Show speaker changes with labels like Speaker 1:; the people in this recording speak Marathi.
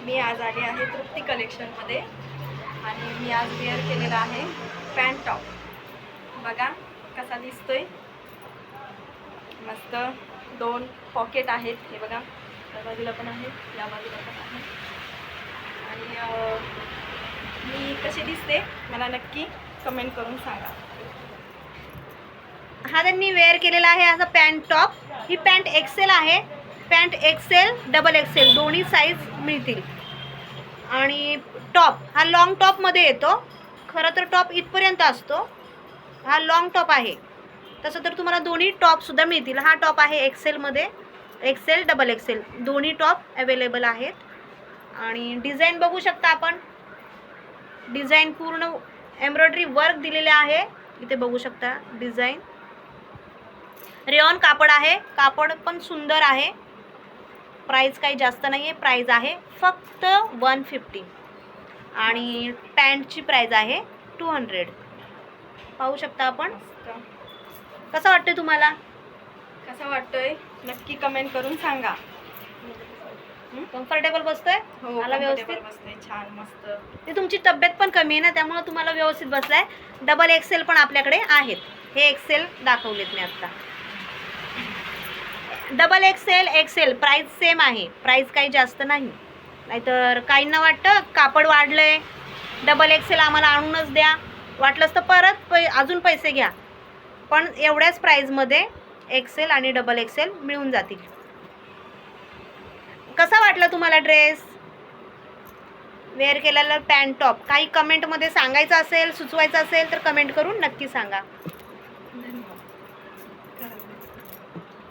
Speaker 1: मी आज आले आहे तृप्ती कलेक्शनमध्ये आणि मी आज वेअर केलेला आहे पॅन्ट टॉप. बघा कसा दिसतोय, मस्त. 2 पॉकेट आहेत, हे बघा, या बाजूला पण आहे, या बाजूला पण आहे. आणि मी कशी दिसते मला नक्की कमेंट करून सांगा.
Speaker 2: हा तर मी वेअर केलेला आहे असा पॅन्ट टॉप. ही पॅन्ट एक्सेल आहे. पॅन्ट एक्सेल डबल एक्सेल दोन्ही साईज मिळतील. आणि टॉप हा लॉंग टॉपमध्ये येतो. खरं तर टॉप इथपर्यंत असतो, हा लॉंग टॉप आहे. तसं तर तुम्हाला दोन्ही टॉपसुद्धा मिळतील. हा टॉप आहे एक्सेलमध्ये, एक्सेल डबल एक्सेल दोन्ही टॉप अवेलेबल आहेत. आणि डिझाईन बघू शकता आपण, डिझाईन पूर्ण एम्ब्रॉयडरी वर्क दिलेले आहे. इथे बघू शकता डिझाईन. रेयॉन कापड आहे, कापड पण सुंदर आहे. प्राइस काही जास्त नाही आहे, प्राइस आहे फक्त 150 आणि पॅन्टची प्राइस आहे 200. पाहू शकता आपण. कसं वाटतंय तुम्हाला?
Speaker 1: कसा वाटतोय नक्की कमेंट करून सांगा.
Speaker 2: कम्फर्टेबल बसतोय?
Speaker 1: हो,
Speaker 2: मला व्यवस्थित
Speaker 1: बसतंय, छान मस्त.
Speaker 2: ते तुमची तब्येत पण कमी आहे ना, त्यामुळे तुम्हाला व्यवस्थित बसलाय. डबल एक्सेल पण आपल्याकडे आहेत. हे एक्सेल दाखवलेत मी आता. Double excel excel price same आहे, प्राइस काही जास्त नाही. नाहीतर काहींना वाटतं कापड वाढलंय, डबल एक्सेल आम्हाला आणूनच द्या, वाटलंच तर परत अजून पैसे घ्या. पण एवढ्याच प्राइसमध्ये एक्सेल आणि डबल एक्सेल मिळून जातील. कसा वाटला तुम्हाला ड्रेस? वेअर केलेला पॅन्ट टॉप काही कमेंटमध्ये सांगायचं असेल, सुचवायचं असेल तर कमेंट करून नक्की सांगा.